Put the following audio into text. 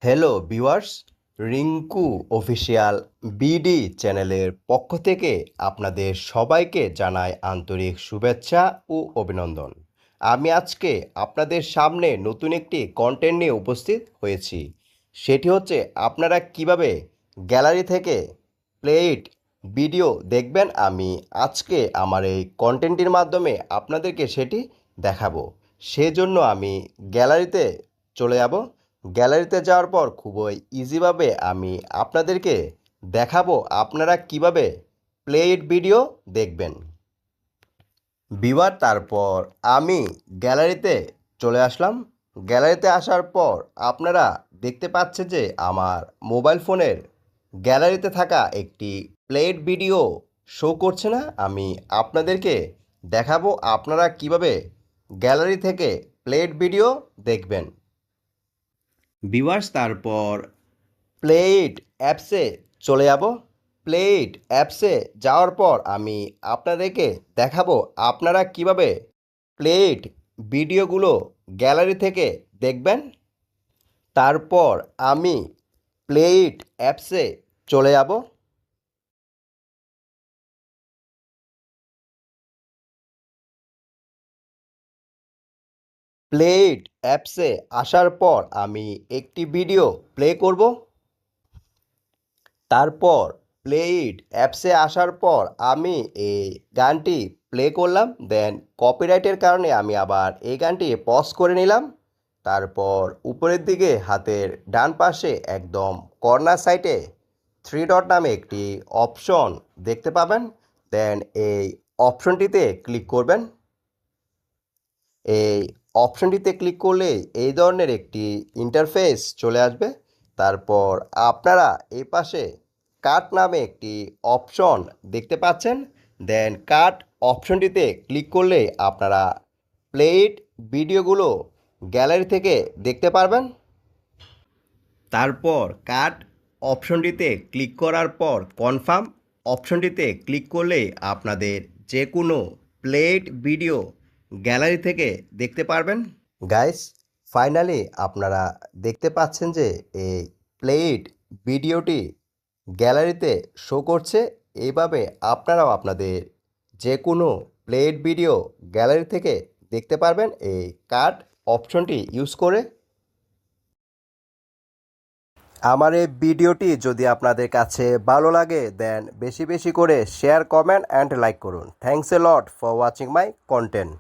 Hello viewers, Rinku official BD চ্যানেলের পক্ষ থেকে আপনাদের সবাইকে জানাই আন্তরিক শুভেচ্ছা ও অভিনন্দন। আমি আজকে আপনাদের সামনে নতুন একটি কন্টেন্ট নিয়ে উপস্থিত হয়েছি। সেটি হচ্ছে আপনারা কিভাবে গ্যালারি থেকে প্লেট ভিডিও দেখবেন। আমি আজকে আমার এই কন্টেন্টটির মাধ্যমে আপনাদেরকে সেটি দেখাবো। সেজন্য আমি গ্যালারিতে চলে যাব। গ্যালারিতে যাওয়ার পর খুবই ইজিভাবে আমি আপনাদেরকে দেখাবো আপনারা কিভাবে প্লেট ভিডিও দেখবেন। তারপর আমি গ্যালারিতে চলে আসলাম। গ্যালারিতে আসার পর আপনারা দেখতে পাচ্ছেন যে আমার মোবাইল ফোনের গ্যালারিতে থাকা একটি প্লেট ভিডিও শো করছে না। আমি আপনাদেরকে দেখাবো আপনারা কিভাবে গ্যালারি থেকে প্লেট ভিডিও দেখবেন। তারপর প্লেট অ্যাপসে চলে যাব। প্লেট অ্যাপসে যাওয়ার পর আমি আপনাদেরকে দেখাবো আপনারা কিভাবে প্লেট ভিডিওগুলো গ্যালারি থেকে দেখবেন। তারপর আমি প্লেট অ্যাপসে চলে যাব। প্লেট অ্যাপসে আসার পর আমি একটি ভিডিও প্লে করব। তারপর প্লেট অ্যাপসে আসার পর আমি এই গানটি প্লে করলাম। দেন কপিরাইটের কারণে আমি আবার এই গানটি পজ করে নিলাম। তারপর উপরের দিকে হাতের ডান পাশে একদম কর্নার সাইডে থ্রি ডট নামে একটি অপশন দেখতে পাবেন। দেন এই অপশনটিতে ক্লিক করবেন। এই অপশনটিতে ক্লিক করলেই এই ধরনের একটি ইন্টারফেস চলে আসবে। তারপর আপনারা এই পাশে কাট নামে একটি অপশন দেখতে পাচ্ছেন। দেন কাট অপশনটিতে ক্লিক করলে আপনারা প্লেট ভিডিওগুলো গ্যালারি থেকে দেখতে পারবেন। তারপর কাট অপশনটিতে ক্লিক করার পর কনফার্ম অপশনটিতে ক্লিক করলে আপনাদের যে কোনো প্লেট ভিডিও গ্যালারি থেকে দেখতে পারবেন। গাইস, ফাইনালি আপনারা দেখতে পাচ্ছেন যে এই প্লেট ভিডিওটি গ্যালারিতে শো করছে। এইভাবে আপনারাও আপনাদের যে কোনো প্লেট ভিডিও গ্যালারি থেকে দেখতে পারবেন এই কাট অপশনটি ইউজ করে। আমার এই ভিডিওটি যদি আপনাদের কাছে ভালো লাগে দেন বেশি বেশি করে শেয়ার, কমেন্ট অ্যান্ড লাইক করুন। Thanks a lot for watching my content.